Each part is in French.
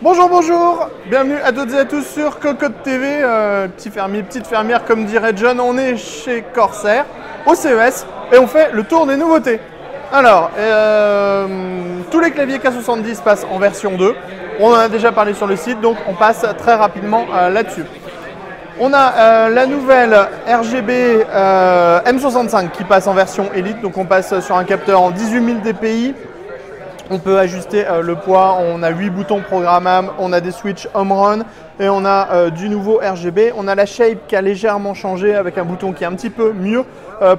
Bonjour, bonjour, bienvenue à toutes et à tous sur Cocotte TV, petit fermier, petite fermière comme dirait John. On est chez Corsair, au CES, et on fait le tour des nouveautés. Alors, tous les claviers K70 passent en version 2, on en a déjà parlé sur le site, donc on passe très rapidement là-dessus. On a la nouvelle RGB M65 qui passe en version Elite, donc on passe sur un capteur en 18 000 dpi. On peut ajuster le poids, on a 8 boutons programmables, on a des switches home run et on a du nouveau RGB. On a la shape qui a légèrement changé avec un bouton qui est un petit peu mieux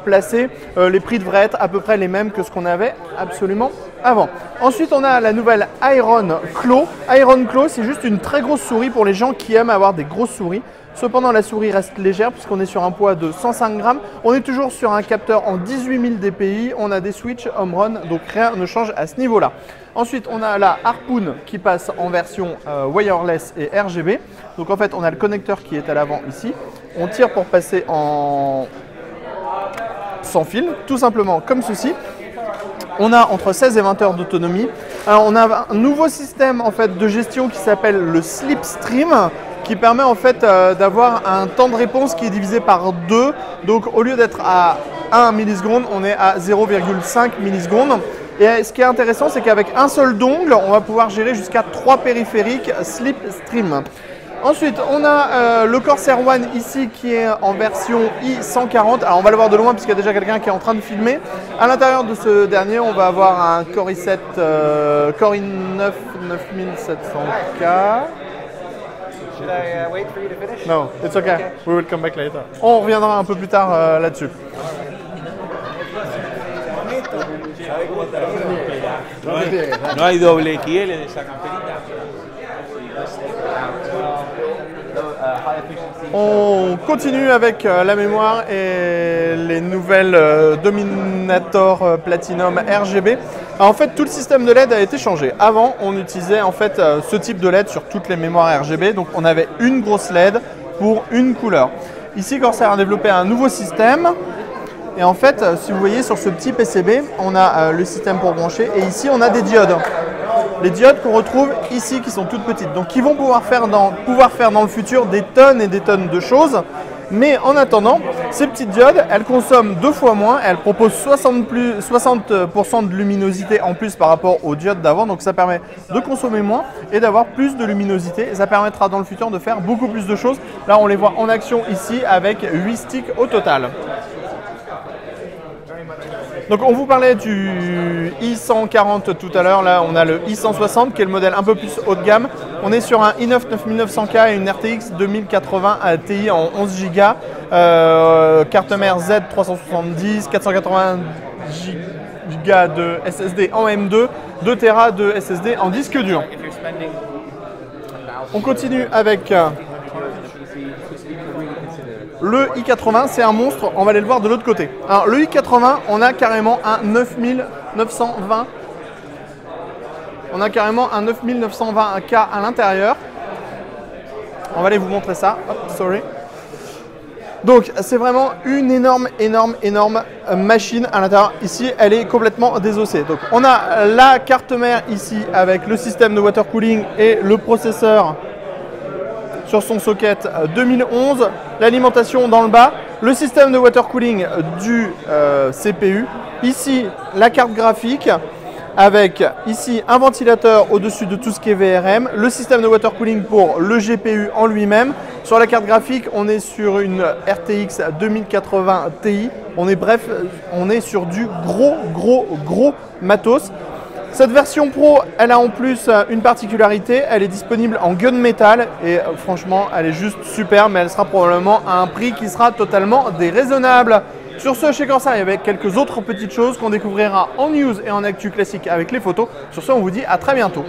placé. Les prix devraient être à peu près les mêmes que ce qu'on avait absolument avant. Ensuite, on a la nouvelle Iron Claw. Iron Claw, c'est juste une très grosse souris pour les gens qui aiment avoir des grosses souris. Cependant, la souris reste légère puisqu'on est sur un poids de 105 grammes. On est toujours sur un capteur en 18 000 dpi. On a des switches home run, donc rien ne change à ce niveau-là. Ensuite, on a la Harpoon qui passe en version wireless et RGB. Donc en fait, on a le connecteur qui est à l'avant ici. On tire pour passer en sans fil, tout simplement comme ceci. On a entre 16 et 20 heures d'autonomie. On a un nouveau système en fait de gestion qui s'appelle le Slipstream, qui permet en fait d'avoir un temps de réponse qui est divisé par 2. Donc au lieu d'être à 1 milliseconde, on est à 0,5 millisecondes. Et ce qui est intéressant, c'est qu'avec un seul dongle, on va pouvoir gérer jusqu'à 3 périphériques Slipstream. Ensuite, on a le Corsair One ici qui est en version i140. Alors on va le voir de loin puisqu'il y a déjà quelqu'un qui est en train de filmer. À l'intérieur de ce dernier, on va avoir un Core i7 Core i9 9700K. Should I wait for you to finish? No, it's okay. We will come back later. On reviendra un peu plus tard là-dessus. No hay doble XL de esa camperita. On continue avec la mémoire et les nouvelles Dominator Platinum RGB. Alors, en fait, tout le système de LED a été changé. Avant, on utilisait en fait ce type de LED sur toutes les mémoires RGB. Donc, on avait une grosse LED pour une couleur. Ici, Corsair a développé un nouveau système. Et en fait, si vous voyez sur ce petit PCB, on a le système pour brancher. Et ici, on a des diodes. Les diodes qu'on retrouve ici, qui sont toutes petites. Donc, qui vont pouvoir faire dans le futur des tonnes et des tonnes de choses. Mais en attendant, ces petites diodes, elles consomment 2 fois moins. Elles proposent 60% de luminosité en plus par rapport aux diodes d'avant. Donc, ça permet de consommer moins et d'avoir plus de luminosité. Et ça permettra dans le futur de faire beaucoup plus de choses. Là, on les voit en action ici avec 8 sticks au total. Donc on vous parlait du i140 tout à l'heure, là on a le i160 qui est le modèle un peu plus haut de gamme. On est sur un i9 9900K et une RTX 2080 Ti en 11 Go, carte mère Z370, 480 Go de SSD en M2, 2 Tera de SSD en disque dur. On continue avec le i80, c'est un monstre, on va aller le voir de l'autre côté. Alors le i80, on a carrément un 9920. On a carrément un 9920K à l'intérieur. On va aller vous montrer ça. Hop, sorry. Donc c'est vraiment une énorme machine à l'intérieur. Ici, elle est complètement désossée. Donc on a la carte mère ici avec le système de water cooling et le processeur sur son socket 2011, l'alimentation dans le bas, le système de water cooling du CPU, ici la carte graphique avec ici un ventilateur au-dessus de tout ce qui est VRM, le système de water cooling pour le GPU en lui-même. Sur la carte graphique, on est sur une RTX 2080 Ti, on est sur du gros matos. Cette version Pro, elle a en plus une particularité, elle est disponible en gunmetal et franchement, elle est juste super, mais elle sera probablement à un prix qui sera totalement déraisonnable. Sur ce, chez Corsair, il y avait quelques autres petites choses qu'on découvrira en news et en actu classique avec les photos. Sur ce, on vous dit à très bientôt.